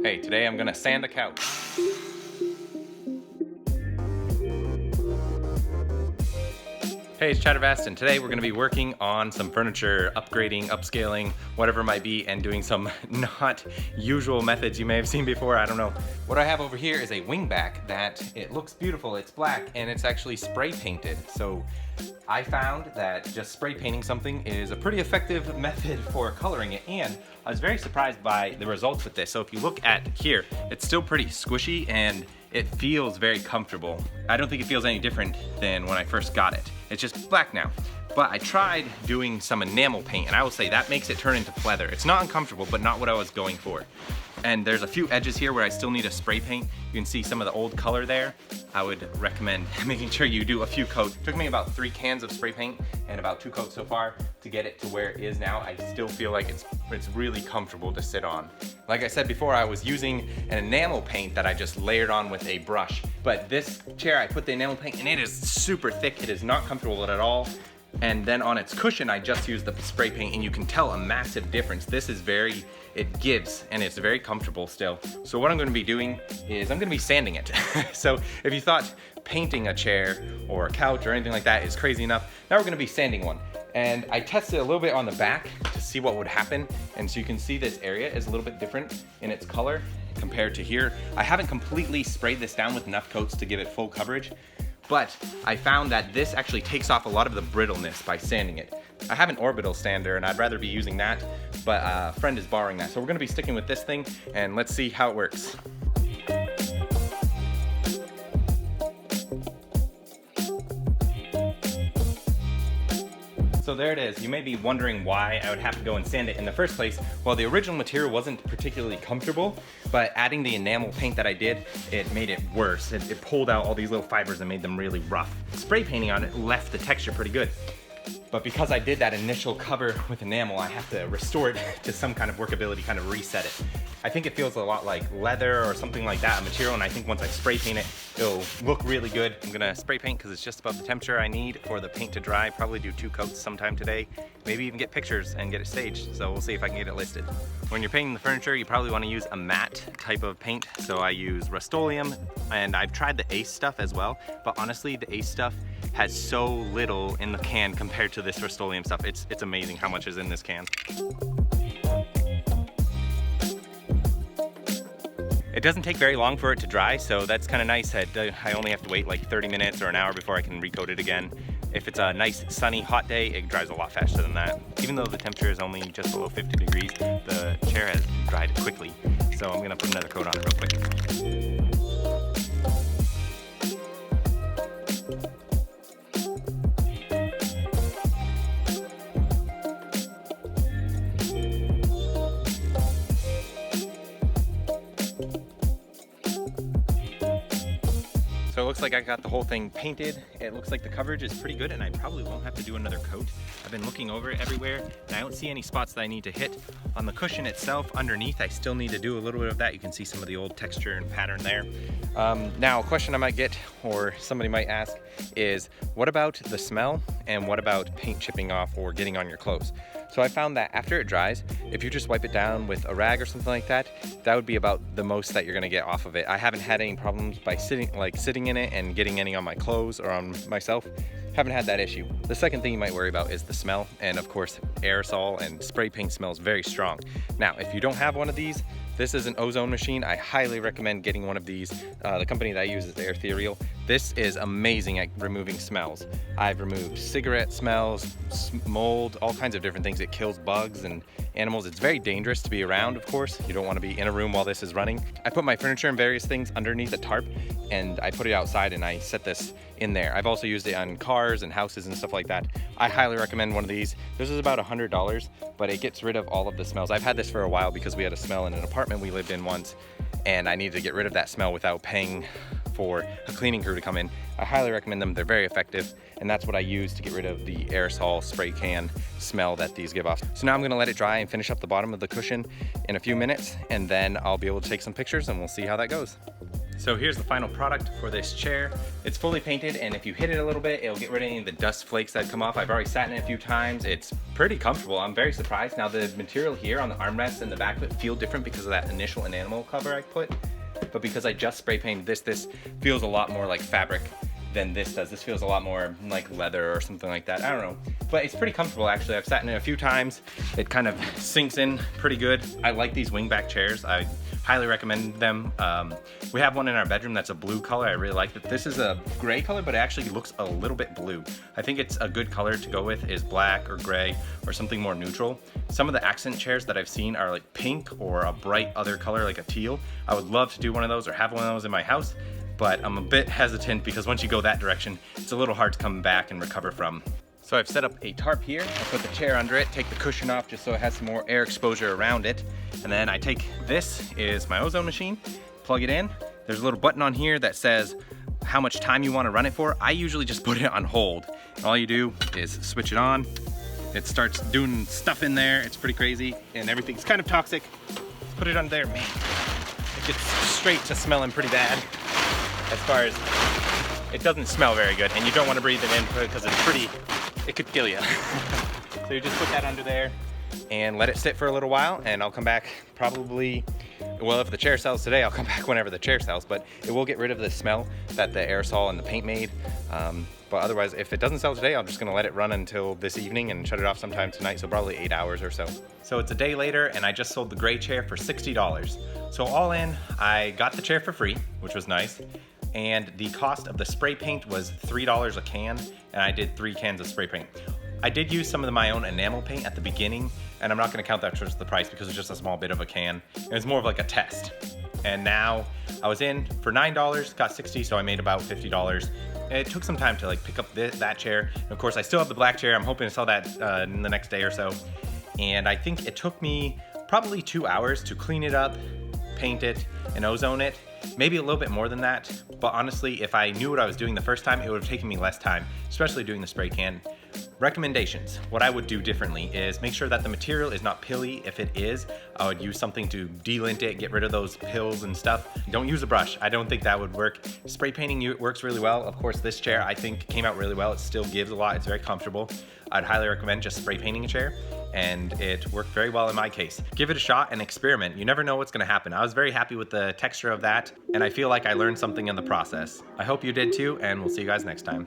Hey, today I'm gonna sand a couch. Hey, it's Chattervast, and today we're gonna be working on some furniture, upgrading, upscaling, whatever it might be, and doing some not usual methods you may have seen before, I don't know. What I have over here is a Wingback that it looks beautiful, it's black, and it's actually spray painted. So I found that just spray painting something is a pretty effective method for coloring it, and I was very surprised by the results with this. So if you look at here, it's still pretty squishy and it feels very comfortable. I don't think it feels any different than when I first got it. It's just black now. But I tried doing some enamel paint, and I will say that makes it turn into pleather. It's not uncomfortable, but not what I was going for. And there's a few edges here where I still need a spray paint. You can see some of the old color there. I would recommend making sure you do a few coats. It took me about 3 cans of spray paint and about 2 coats so far to get it to where it is now. I still feel like it's really comfortable to sit on. Like I said before, I was using an enamel paint that I just layered on with a brush. But this chair, I put the enamel paint and it is super thick. It is not comfortable at all. And then on its cushion, I just used the spray paint, and you can tell a massive difference. This is it gives, and it's very comfortable still. So what I'm gonna be doing is I'm gonna be sanding it. So if you thought painting a chair or a couch or anything like that is crazy enough, now we're gonna be sanding one. And I tested a little bit on the back to see what would happen. And so you can see this area is a little bit different in its color compared to here. I haven't completely sprayed this down with enough coats to give it full coverage, but I found that this actually takes off a lot of the brittleness by sanding it. I have an orbital sander and I'd rather be using that, but a friend is borrowing that. So we're gonna be sticking with this thing and let's see how it works. So there it is. You may be wondering why I would have to go and sand it in the first place. Well, the original material wasn't particularly comfortable, but adding the enamel paint that I did, it made it worse. It pulled out all these little fibers and made them really rough. Spray painting on it left the texture pretty good. But because I did that initial cover with enamel, I have to restore it to some kind of workability, kind of reset it. I think it feels a lot like leather or something like that, a material, and I think once I spray paint it, it'll look really good. I'm gonna spray paint because it's just about the temperature I need for the paint to dry. Probably do 2 coats sometime today. Maybe even get pictures and get it staged, so we'll see if I can get it listed. When you're painting the furniture, you probably want to use a matte type of paint. So I use Rust-Oleum, and I've tried the Ace stuff as well, but honestly, the Ace stuff has so little in the can compared to this Rust-Oleum stuff. It's amazing how much is in this can. It doesn't take very long for it to dry, so that's kind of nice. I only have to wait like 30 minutes or an hour before I can recoat it again. If it's a nice, sunny, hot day, it dries a lot faster than that. Even though the temperature is only just below 50 degrees, the chair has dried quickly. So I'm gonna put another coat on it real quick. So it looks like I got the whole thing painted. It looks like the coverage is pretty good and I probably won't have to do another coat. I've been looking over it everywhere and I don't see any spots that I need to hit. On the cushion itself, underneath, I still need to do a little bit of that. You can see some of the old texture and pattern there. Now, a question I might get, or somebody might ask, is what about the smell and what about paint chipping off or getting on your clothes? So I found that after it dries, if you just wipe it down with a rag or something like that, that would be about the most that you're gonna get off of it. I haven't had any problems by sitting in it and getting any on my clothes or on myself. Haven't had that issue. The second thing you might worry about is the smell, and of course, aerosol and spray paint smells very strong. Now, if you don't have one of these, this is an ozone machine. I highly recommend getting one of these. The company that I use is Ethereal. This is amazing at removing smells. I've removed cigarette smells, mold, all kinds of different things. It kills bugs and animals. It's very dangerous to be around, of course. You don't want to be in a room while this is running. I put my furniture and various things underneath a tarp, and I put it outside and I set this in there. I've also used it on cars and houses and stuff like that. I highly recommend one of these. This is about $100, but it gets rid of all of the smells. I've had this for a while because we had a smell in an apartment we lived in once, and I needed to get rid of that smell without paying for a cleaning crew to come in. I highly recommend them. They're very effective, and that's what I use to get rid of the aerosol spray can smell that these give off. So now I'm gonna let it dry and finish up the bottom of the cushion in a few minutes, and then I'll be able to take some pictures and we'll see how that goes. So here's the final product for this chair. It's fully painted, and if you hit it a little bit, it'll get rid of any of the dust flakes that come off. I've already sat in it a few times. It's pretty comfortable. I'm very surprised. Now the material here on the armrests and the back of it feel different because of that initial enamel cover I put. But because I just spray painted this feels a lot more like fabric than this does. This feels a lot more like leather or something like that. I don't know. But it's pretty comfortable actually. I've sat in it a few times. It kind of sinks in pretty good. I like these Wingback chairs. I highly recommend them. We have one in our bedroom that's a blue color. I really like it. This is a gray color, but it actually looks a little bit blue. I think it's a good color to go with is black or gray or something more neutral. Some of the accent chairs that I've seen are like pink or a bright other color like a teal. I would love to do one of those or have one of those in my house, but I'm a bit hesitant because once you go that direction, it's a little hard to come back and recover from. So I've set up a tarp here. I put the chair under it, take the cushion off just so it has some more air exposure around it. And then I take, this is my ozone machine, plug it in. There's a little button on here that says how much time you want to run it for. I usually just put it on hold. And all you do is switch it on. It starts doing stuff in there. It's pretty crazy and everything's kind of toxic. Put it on there, man. It gets straight to smelling pretty bad. As far as, it doesn't smell very good and you don't want to breathe it in because it's pretty, it could kill you. So you just put that under there and let it sit for a little while, and I'll come back probably, well, if the chair sells today, I'll come back whenever the chair sells, but it will get rid of the smell that the aerosol and the paint made. But otherwise, if it doesn't sell today, I'm just gonna let it run until this evening and shut it off sometime tonight, so probably 8 hours or so. So it's a day later, and I just sold the gray chair for $60. So all in, I got the chair for free, which was nice. And the cost of the spray paint was $3 a can, and I did 3 cans of spray paint. I did use some of my own enamel paint at the beginning, and I'm not gonna count that towards the price because it's just a small bit of a can. It was more of like a test. And now I was in for $9, got 60, so I made about $50. It took some time to like pick up that chair. And of course, I still have the black chair. I'm hoping to sell that in the next day or so. And I think it took me probably 2 hours to clean it up, paint it, and ozone it. Maybe a little bit more than that, but honestly, if I knew what I was doing the first time, it would have taken me less time, especially doing the spray can. Recommendations. What I would do differently is make sure that the material is not pilly. If it is, I would use something to delint it, get rid of those pills and stuff. Don't use a brush. I don't think that would work. Spray painting works really well. Of course, this chair I think came out really well. It still gives a lot. It's very comfortable. I'd highly recommend just spray painting a chair, and it worked very well in my case. Give it a shot and experiment. You never know what's gonna happen. I was very happy with the texture of that, and I feel like I learned something in the process. I hope you did too, and we'll see you guys next time.